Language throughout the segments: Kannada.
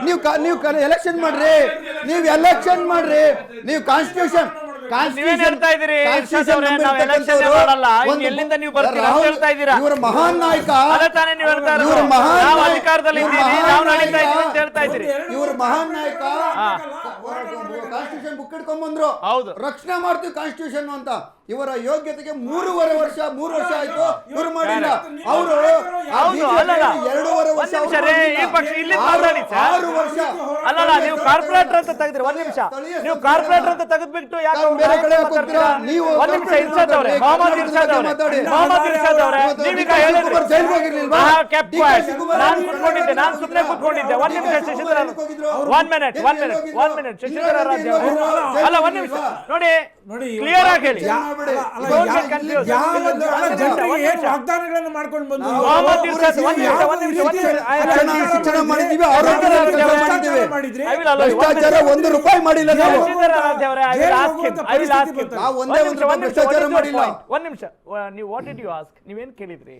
ನೀವು ಎಲೆಕ್ಷನ್ ಮಾಡ್ರಿ, ನೀವು ಎಲೆಕ್ಷನ್ ಮಾಡ್ರಿ, ನೀವು ಕಾನ್ಸ್ಟಿಟ್ಯೂಷನ್ ಇವರು ಮಹಾನ್ ನಾಯಕ, ಇವರು ಮಹಾನ್ ನಾಯಕ. ಕಾನ್ಸ್ಟಿಟ್ಯೂಷನ್ ಬುಕ್ ಇಟ್ಕೊಂಡ್ ಬಂದ್ರು, ರಕ್ಷಣೆ ಮಾಡ್ತೀವಿ ಕಾನ್ಸ್ಟಿಟ್ಯೂಷನ್ ಅಂತ. ಇವರ ಯೋಗ್ಯತೆಗೆ 3.5 ವರ್ಷ ಆಯ್ತು, ಇವರು ಮಾಡಿಲ್ಲ. ಅವರು 2.5 ವರ್ಷ, 6 ವರ್ಷ. ಅಲ್ಲ ನೀವು ಕಾರ್ಪೊರೇಟರ್ ಅಂತ ತೆಗೆದ್ರಿ, ಒಂದ್ ನಿಮಿಷ, ನೀವು ಕಾರ್ಪೊರೇಟರ್ ಅಂತ ತೆಗೆದ್ಬಿಟ್ಟು ಯಾಕೆ ಬೇರೆ ಕಡೆ ಹೋಗ್ತೀರಾ? ನೀವು ಒಂದ್ ನಿಮಿಷ, ಇರ್ಷಾದ್ ಅವರೇ, ಮೊಹಮ್ಮದ್ ಇರ್ಷಾದ್ ಅವರೇ, ನೀವೀಗ ಹೇಳಿದ್ರಿ ನಾನು ಕುತ್ಕೊಂಡಿದ್ದೆ, ನಾನು ಸುಮ್ಮನೆ ಕುತ್ಕೊಂಡಿದ್ದೆ. ಒಂದ್ ನಿಮಿಷ ಶಶಿಧರ, ಒನ್ ಮಿನಿಟ್ ಶಶಿಧರ ರಾಜ್ಯ, ಅಲ್ಲ ಒಂದ್ ನಿಮಿಷ ನೋಡಿ, ಕ್ಲಿಯರ್ ಆಗಿ ಹೇಳಿ. ವಾಗ್ದಾನಗಳನ್ನು ಮಾಡ್ಕೊಂಡು ಬಂದು ಭ್ರಷ್ಟಾಚಾರ 1 ರೂಪಾಯಿ ಮಾಡಿಲ್ಲ ನಾವು. ಒಂದ್ ನಿಮಿಷ, ನೀವು ವಾಟ್ ಡಿಡ್ ಯು ಆಸ್ಕ್, ನೀವೇನ್ ಕೇಳಿದ್ರಿ?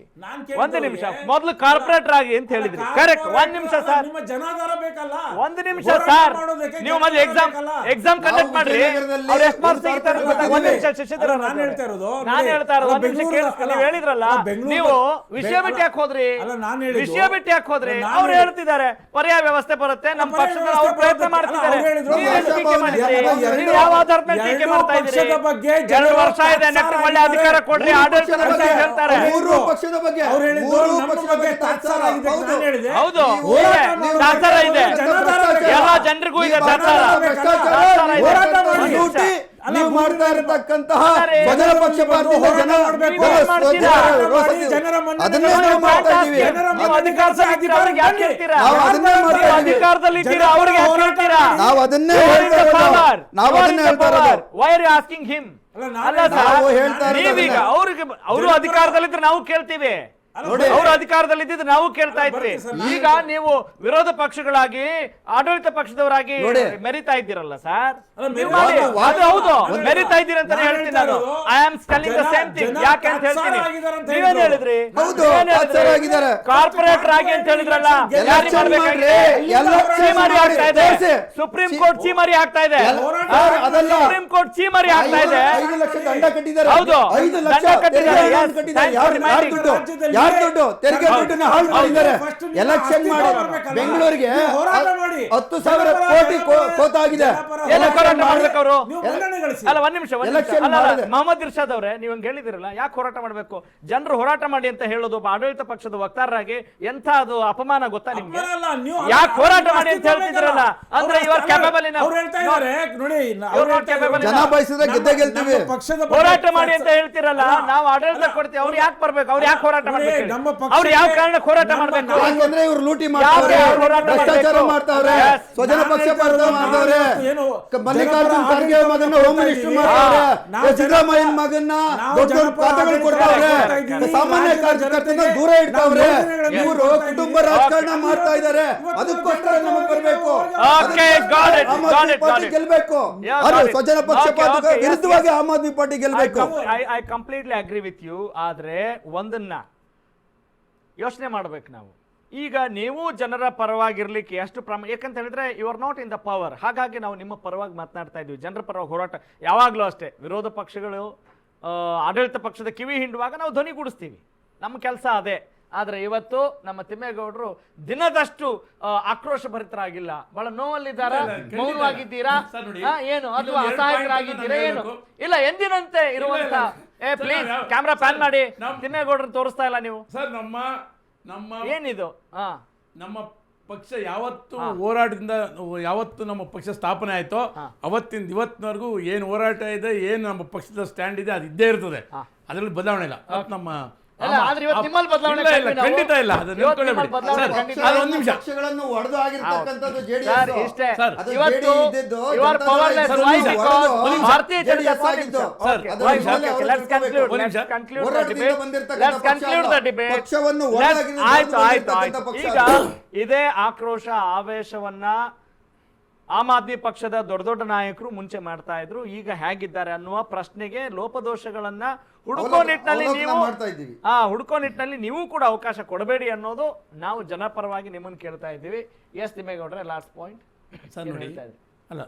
ಒಂದು ನಿಮಿಷ, ಮೊದಲು ಕಾರ್ಪೊರೇಟರ್ ಆಗಿ ಅಂತ ಹೇಳಿದ್ರಿ, ಕರೆಕ್ಟ್. ಒಂದ್ ನಿಮಿಷ ಸರ್, ಜನಾಧಾರ ಬೇಕಲ್ಲ. ಒಂದು ನಿಮಿಷ ಸರ್, ನೀವು ಮೊದಲು ಎಕ್ಸಾಮ್ ಕಂಡಕ್ಟ್ ಮಾಡ್ರಿ. ಅವ್ರು ಎಷ್ಟು ಮಾರ್ಕ್ಸ್ ತೆಗಿತಾರೆ? ಒಂದ್ ನಿಮಿಷ ಶಶಿಧರ, ನಾನು ಹೇಳ್ತಾ ಇರೋದು ನೀವು ಹೇಳಿದ್ರಲ್ಲ, ನೀವು ವಿಷಯ ಬಿಟ್ಟು ಯಾಕೆ ಹೋದ್ರಿ? ಅವ್ರು ಹೇಳ್ತಿದ್ದಾರೆ ಪರ್ಯಾಯ ವ್ಯವಸ್ಥೆ ಬರುತ್ತೆ, ನಮ್ಮ ಪಕ್ಷದ ಅವ್ರು ಪ್ರಯತ್ನ ಮಾಡ್ತಿದ್ದಾರೆ. ಯಾವ ಆಧಾರದ ಮೇಲೆ ಟೀಕೆ ಮಾಡ್ತಾ ಇದ್ದೀರಿ? 2 ವರ್ಷ ಇದೆ, ನೆಕ್ಸ್ಟ್ ಒಳ್ಳೆ ಅಧಿಕಾರ ಕೊಡ್ರಿ, ಆಡಳಿತ ಹೇಳ್ತಾರೆ. ಹೌದು, ತಾತ್ಸಾರ ಇದೆ, ಎಲ್ಲ ಜನರಿಗೂ ಇದೆ ತಾತ್ಸಾರ. ನೀವು ಮಾಡ್ತಾ ಇರತಕ್ಕಂತಹ ಸ್ವಜನ ಪಕ್ಷಪಾತದಿಂದ ನೀವೀಗ ಅವರು ಅಧಿಕಾರದಲ್ಲಿದ್ರೆ ನಾವು ಕೇಳ್ತೀವಿ, ಅವರು ಅಧಿಕಾರದಲ್ಲಿದ್ದ ನಾವು ಕೇಳ್ತಾ ಇದ್ವಿ. ಈಗ ನೀವು ವಿರೋಧ ಪಕ್ಷಗಳಾಗಿ ಆಡಳಿತ ಪಕ್ಷದವರಾಗಿ ಮೆರಿತಾ ಇದ್ದೀರಲ್ಲ ಸರ್, ಹೌದು ಮೆರಿತಾ ಇದ್ದೀರ ಅಂತ ಹೇಳ್ತೀನಿ ನಾನು. I am telling the same thing. ಯಾಕೆ ಅಂತ ಹೇಳ್ತೀನಿ, ನೀವೇನ್ ಹೇಳಿದ್ರಿ? ಕಾರ್ಪೊರೇಟರ್ ಆಗಿ ಅಂತ ಹೇಳಿದ್ರಲ್ಲ, ಚೀಮಾರಿ ಆಗ್ತಾ ಇದೆ, ಸುಪ್ರೀಂ ಕೋರ್ಟ್ ಚೀಮಾರಿ ಆಗ್ತಾ ಇದೆ, ಸುಪ್ರೀಂ ಕೋರ್ಟ್ ಚೀಮಾರಿ ಆಗ್ತಾ ಇದೆ. 5 ಲಕ್ಷ ದಂಡ ಕಟ್ಟಿದ್ದಾರೆ. ಹೌದು, ದಂಡ ಕಟ್ಟಿದ್ದಾರೆ. ದುಡ್ಡು ತೆರಿಗೆ ದುಡ್ಡನ್ನ ಹಾಳು ಮಾಡಿದ್ದಾರೆ. ಎಲೆಕ್ಷನ್ ಮಾಡಿ ಬೆಂಗಳೂರಿಗೆ 10,000 ಕೋಟಿ ಕೋತಾಗಿದೆ. ಹೋರಾಟ ಮಾಡ್ಬೇಕು ಅವರು. ಅಲ್ಲ ಒಂದ್ ನಿಮಿಷ, ಮೊಹಮ್ಮದ್ ಇರ್ಷಾದ್ ಅವರೇ, ನೀವು ಹಂಗೆ ಹೇಳಿದಿರಲ್ಲ, ಯಾಕೆ ಹೋರಾಟ ಮಾಡ್ಬೇಕು? ಜನರು ಹೋರಾಟ ಮಾಡಿ ಅಂತ ಹೇಳೋದು ಒಬ್ಬ ಆಡಳಿತ ಪಕ್ಷದ ವಕ್ತಾರರಾಗಿ ಎಂತ ಅದು ಅಪಮಾನ ಗೊತ್ತಾ ನಿಮ್ಗೆ? ಯಾಕೆ ಹೋರಾಟ ಮಾಡಿ ಅಂತ ಹೇಳ್ತಿದ್ರಲ್ಲ, ಅಂದ್ರೆ ಇವರು ಕ್ಯಾಪಬಲ್ ಜನ ಬಯಸಿದ್ರೆ ಗೆದ್ದೆ ಗೆಲ್ತೀವಿ. ಹೋರಾಟ ಮಾಡಿ ಅಂತ ಹೇಳ್ತಿರಲ್ಲ, ನಾವು ಆಡಳಿತ ಕೊಡ್ತೀವಿ, ಅವ್ರು ಯಾಕೆ ಬರ್ಬೇಕು? ಅವ್ರು ಯಾಕೆ ಹೋರಾಟ ಮಾಡ್ಬೇಕು? ಅವ್ರು ಯಾವ ಕಾರಣಕ್ಕೆ ಹೋರಾಟ ಮಾಡ್ಬೇಕು? ಯಾಕಂದ್ರೆ ಇವ್ರು ಲೂಟಿ ಮಾಡ್ತಾರೆ, ಭ್ರಷ್ಟಾಚಾರ ಮಾಡ್ತಾವ್ರೆ, ಸ್ವಜನ ಪಕ್ಷಪಾತ ಮಾಡ್ತಾವ್ರೆ, ಮಲ್ಲಿಕಾರ್ಜುನ್ ಖರ್ಗೆ ಮಗನ ಹೋಮ್ ಮಿನಿಸ್ಟರ್ ಮಾಡ್ತಾವ್ರೆ, ಸಿದ್ದರಾಮಯ್ಯನ ಮಗನ್ನ ದೊಡ್ಡ ಖಾತೆಗಳು ಕೊಡ್ತಾವ್ರೆ, ಸಾಮಾನ್ಯ ಕಾರ್ಯಕರ್ತರನ್ನ ದೂರ ಇಡ್ತಾವ್ರೆ. ಇವರು ಕುಟುಂಬ ರಾಜಕಾರಣ ಮಾಡ್ತಾ ಇದ್ದಾರೆ. ಅದಕ್ಕೋಸ್ಕರ ನಮಗೆ ಬರಬೇಕು, ಗೆಲ್ಬೇಕು. ಸ್ವಜನ ಪಕ್ಷಪಾತ ವಿರುದ್ಧವಾಗಿ ಆಮ್ ಆದ್ಮಿ ಪಾರ್ಟಿ ಗೆಲ್ಬೇಕು. I completely agree with you. ಆದ್ರೆ ಒಂದನ್ನ ಯೋಚನೆ ಮಾಡ್ಬೇಕು ನಾವು. ಈಗ ನೀವು ಜನರ ಪರವಾಗಿರ್ಲಿಕ್ಕೆ ಎಷ್ಟು ಯಾಕಂತ ಹೇಳಿದ್ರೆ you are not in the power. ಹಾಗಾಗಿ ನಾವು ನಿಮ್ಮ ಪರವಾಗಿ ಮಾತನಾಡ್ತಾ ಇದ್ವಿ. ಜನರ ಪರವಾಗಿ ಹೋರಾಟ ಯಾವಾಗಲೂ ಅಷ್ಟೇ, ವಿರೋಧ ಪಕ್ಷಗಳು ಆಡಳಿತ ಪಕ್ಷದ ಕಿವಿ ಹಿಂಡುವಾಗ ನಾವು ಧ್ವನಿಗೂಡಿಸ್ತೀವಿ, ನಮ್ಮ ಕೆಲಸ ಅದೇ. ಆದರೆ ಇವತ್ತು ನಮ್ಮ ತಿಮ್ಮೇಗೌಡರು ದಿನದಷ್ಟು ಆಕ್ರೋಶ ಭರಿತರಾಗಿಲ್ಲ, ಬಹಳ ನೋವಲ್ಲಿದ್ದಾರೆ. ಮೌನವಾಗಿದ್ದೀರಾ ಏನು, ಅಥವಾ ಅಸಹಾಯಕರಾಗಿದ್ದೀರಾ ಏನು? ಇಲ್ಲ, ಎಂದಿನಂತೆ ಇರುವಂತ ಪ್ಲೀಸ್ ಕ್ಯಾಮ್ರಾ ಪ್ಯಾನ್ ಮಾಡಿ. ತಿಮ್ಮೇಗೌಡರನ್ನು ತೋರಿಸ್ತಾ ಇಲ್ಲ ನೀವು ಸರ್. ನಮ್ಮ ಏನಿದು? ನಮ್ಮ ಪಕ್ಷ ಯಾವತ್ತು ಹೋರಾಟದಿಂದ ಯಾವತ್ತು ನಮ್ಮ ಪಕ್ಷ ಸ್ಥಾಪನೆ ಆಯ್ತೋ ಅವತ್ತಿಂದ ಇವತ್ತಿನವರೆಗೂ ಏನು ಹೋರಾಟ ಇದೆ, ಏನು ನಮ್ಮ ಪಕ್ಷದ ಸ್ಟ್ಯಾಂಡ್ ಇದೆ, ಅದು ಇದ್ದೇ ಇರ್ತದೆ. ಅದರಲ್ಲಿ ಬದಲಾವಣೆ ಇಲ್ಲ. ನಮ್ಮ ಖಂಡಿತ ಇಲ್ಲ. ಒಂದ್ ನಿಮಿಷ, ಪಕ್ಷಗಳನ್ನು ಒಡೆದು ಆಗಿರ್ತಕ್ಕಂಥದ್ದು ಜೆಡಿಎಸ್. ಪಕ್ಷವನ್ನು ಈಗ ಇದೇ ಆಕ್ರೋಶ ಆವೇಶವನ್ನ ಆಮ್ ಆದ್ಮಿ ಪಕ್ಷದ ದೊಡ್ಡ ದೊಡ್ಡ ನಾಯಕರು ಮುಂಚೆ ಮಾಡ್ತಾ ಇದ್ರು, ಈಗ ಹೇಗಿದ್ದಾರೆ ಅನ್ನುವ ಪ್ರಶ್ನೆಗೆ ಲೋಪದೋಷಗಳನ್ನ ಹುಡುಕೋ ನಿಟ್ಟಿನಲ್ಲಿ ನೀವು ಮಾಡ್ತಾ ಇದ್ದೀವಿ. ಹುಡುಕೋ ನಿಟ್ಟಿನಲ್ಲಿ ನೀವು ಕೂಡ ಅವಕಾಶ ಕೊಡಬೇಡಿ ಅನ್ನೋದು ನಾವು ಜನಪರವಾಗಿ ನಿಮ್ಮನ್ನು ಕೇಳ್ತಾ ಇದ್ದೀವಿ. ಎಸ್ ತಿಮ್ಮೇಗೌಡ್ರೆ, ಲಾಸ್ಟ್ ಪಾಯಿಂಟ್. ಸರ್ ನೋಡಿ, ಅಲ್ಲ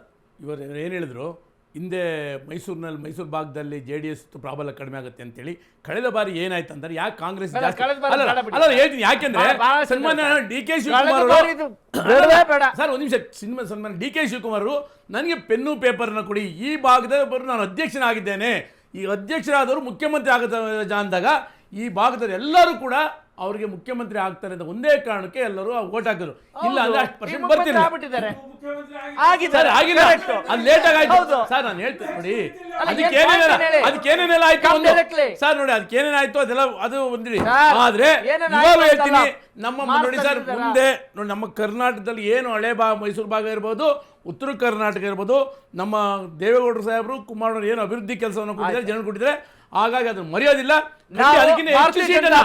ಇವರು ಏನು ಹೇಳಿದ್ರು, ಹಿಂದೆ ಮೈಸೂರು ಭಾಗದಲ್ಲಿ JDS ಪ್ರಾಬಲ್ಯ ಕಡಿಮೆ ಆಗುತ್ತೆ ಅಂತೇಳಿ. ಕಳೆದ ಬಾರಿ ಏನಾಯ್ತು ಅಂದ್ರೆ ಯಾಕೆ ಕಾಂಗ್ರೆಸ್ ಅಲ್ಲ ಹೇಳ್ತೀನಿ, ಯಾಕೆಂದ್ರೆ ಸನ್ಮಾನ್ಯ DK ಶಿವಕುಮಾರ್ ಸರ್ ಒಂದು ನಿಮಿಷ, ಸನ್ಮಾನ್ಯ DK ಶಿವಕುಮಾರ್ ನನಗೆ ಪೆನ್ನು ಪೇಪರ್ನ ಕೊಡಿ, ಈ ಭಾಗದ ನಾನು ಅಧ್ಯಕ್ಷನಾಗಿದ್ದೇನೆ, ಈ ಅಧ್ಯಕ್ಷರಾದವರು ಮುಖ್ಯಮಂತ್ರಿ ಆಗುತ್ತೆ ಅಂದಾಗ ಈ ಭಾಗದ ಎಲ್ಲರೂ ಕೂಡ ಅವ್ರಿಗೆ ಮುಖ್ಯಮಂತ್ರಿ ಆಗ್ತಾರೆ ಅಂತ ಒಂದೇ ಕಾರಣಕ್ಕೆ ಎಲ್ಲರೂ ಓಟ್ ಹಾಕಿದ್ರು. ಇಲ್ಲ ಅಂದ್ರೆ ಅಷ್ಟು ಪರ್ಸೆಂಟ್ ಬರ್ತಿಲ್ಲ ಅದು ಲೇಟ್ ಆಗಾಯ್ತು ಸರ್. ನಾನು ಹೇಳ್ತೇನೆ ನೋಡಿ, ಅದಕ್ಕೇನೇನೆಲ್ಲ ಆಯ್ತು ಸರ್, ನೋಡಿ ಅದಕ್ಕೇನೇನಾಯ್ತು ಅದೆಲ್ಲ ಅದು ಒಂದಿಡಿ. ಆದ್ರೆ ಇವಾಗ ಹೇಳ್ತೀನಿ, ನಮ್ಮ ನೋಡಿ ಸರ್, ಮುಂದೆ ನೋಡಿ ನಮ್ಮ ಕರ್ನಾಟಕದಲ್ಲಿ ಏನು ಹಳೆ ಮೈಸೂರು ಭಾಗ ಇರ್ಬೋದು, ಉತ್ತರ ಕರ್ನಾಟಕ ಇರ್ಬೋದು, ನಮ್ಮ ದೇವೇಗೌಡರು ಸಾಹೇಬರು ಕುಮಾರಣ್ಣವರು ಏನು ಅಭಿವೃದ್ಧಿ ಕೆಲಸವನ್ನು ಕೊಟ್ಟಿದ್ದಾರೆ, ಜನ ಕೊಟ್ಟಿದ್ದಾರೆ. ಹಾಗಾಗಿ ಅದನ್ನು ಮರೆಯೋದಿಲ್ಲ.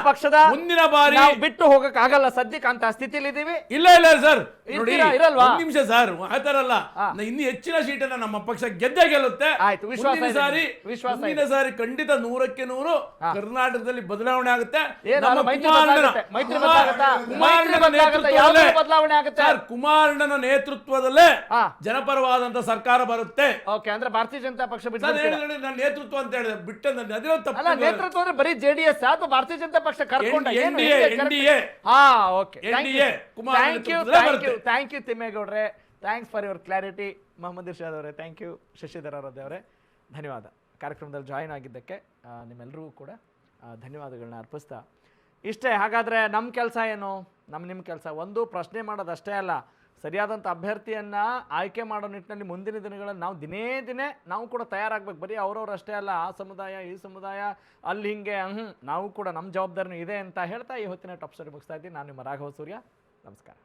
ಪಕ್ಷದ ಮುಂದಿನ ಬಾರಿ ಬಿಟ್ಟು ಹೋಗಕ್ ಆಗಲ್ಲ, ಸದ್ಯಕ್ಕೆ ಅಂತ ಸ್ಥಿತಿಲಿ ಇದೀವಿ. ಇಲ್ಲ ಸರ್, ನೋಡಿ ಒಂದ್ ನಿಮಿಷ ಸರ್, ಆತರಲ್ಲ, ಇನ್ನು ಹೆಚ್ಚಿನ ಸೀಟನ್ನ ನಮ್ಮ ಪಕ್ಷ ಗೆದ್ದೇ ಗೆಲ್ಲುತ್ತೆ. ಮುಂದಿನ ಸಾರಿ ಖಂಡಿತ 100ಕ್ಕೆ 100 ಕರ್ನಾಟಕದಲ್ಲಿ ಬದಲಾವಣೆ ಆಗುತ್ತೆ. ಕುಮಾರಣ್ಣನ ನೇತೃತ್ವದಲ್ಲೇ ಜನಪರವಾದಂತ ಸರ್ಕಾರ ಬರುತ್ತೆ. ಅಂದ್ರೆ ಭಾರತೀಯ ಜನತಾ ಪಕ್ಷ ನನ್ನ ನೇತೃತ್ವ ಅಂತ ಹೇಳಿದೆ ಬಿಟ್ಟ ನೇತೃತ್ವ ಅಂದ್ರೆ ಬರೀ JDS ಅಥವಾ ಭಾರತೀಯ ಜನತಾ ಪಕ್ಷ ಕರ್ಕೊಂಡ ಥ್ಯಾಂಕ್ ಯು ತಿಮ್ಮೇಗೌಡ್ರೆ, thanks for your clarity. Mohammad Irshad ಅವರೇ ಥ್ಯಾಂಕ್ ಯು, ಶಶಿಧರ್ ಅವರೇ ಧನ್ಯವಾದ. ಕಾರ್ಯಕ್ರಮದಲ್ಲಿ ಜಾಯಿನ್ ಆಗಿದ್ದಕ್ಕೆ ನಿಮ್ಮೆಲ್ಲರಿಗೂ ಕೂಡ ಧನ್ಯವಾದಗಳನ್ನ ಅರ್ಪಿಸ್ತಾ ಇಷ್ಟೇ. ಹಾಗಾದರೆ ನಮ್ಮ ಕೆಲಸ ಏನು? ನಿಮ್ಮ ಕೆಲಸ ಒಂದು ಪ್ರಶ್ನೆ ಮಾಡೋದಷ್ಟೇ ಅಲ್ಲ, ಸರಿಯಾದಂಥ ಅಭ್ಯರ್ಥಿಯನ್ನು ಆಯ್ಕೆ ಮಾಡೋ ನಿಟ್ಟಿನಲ್ಲಿ ಮುಂದಿನ ದಿನಗಳಲ್ಲಿ ನಾವು ದಿನೇ ನಾವು ಕೂಡ ತಯಾರಾಗಬೇಕು. ಬರೀ ಅವ್ರವ್ರು ಅಷ್ಟೇ ಅಲ್ಲ, ಆ ಸಮುದಾಯ ಈ ಸಮುದಾಯ ಅಲ್ಲಿ ಹಿಂಗೆ ನಾವು ಕೂಡ ನಮ್ಮ ಜವಾಬ್ದಾರಿನೂ ಇದೆ ಅಂತ ಹೇಳ್ತಾ ಈ ಹೊತ್ತಿನ ಟಾಪ್ ಸ್ಟೋರಿ ಮುಗಿಸ್ತಾ ಇದ್ದೀನಿ. ನಾನು ನಿಮ್ಮ ರಾಘವ ಸೂರ್ಯ, ನಮಸ್ಕಾರ.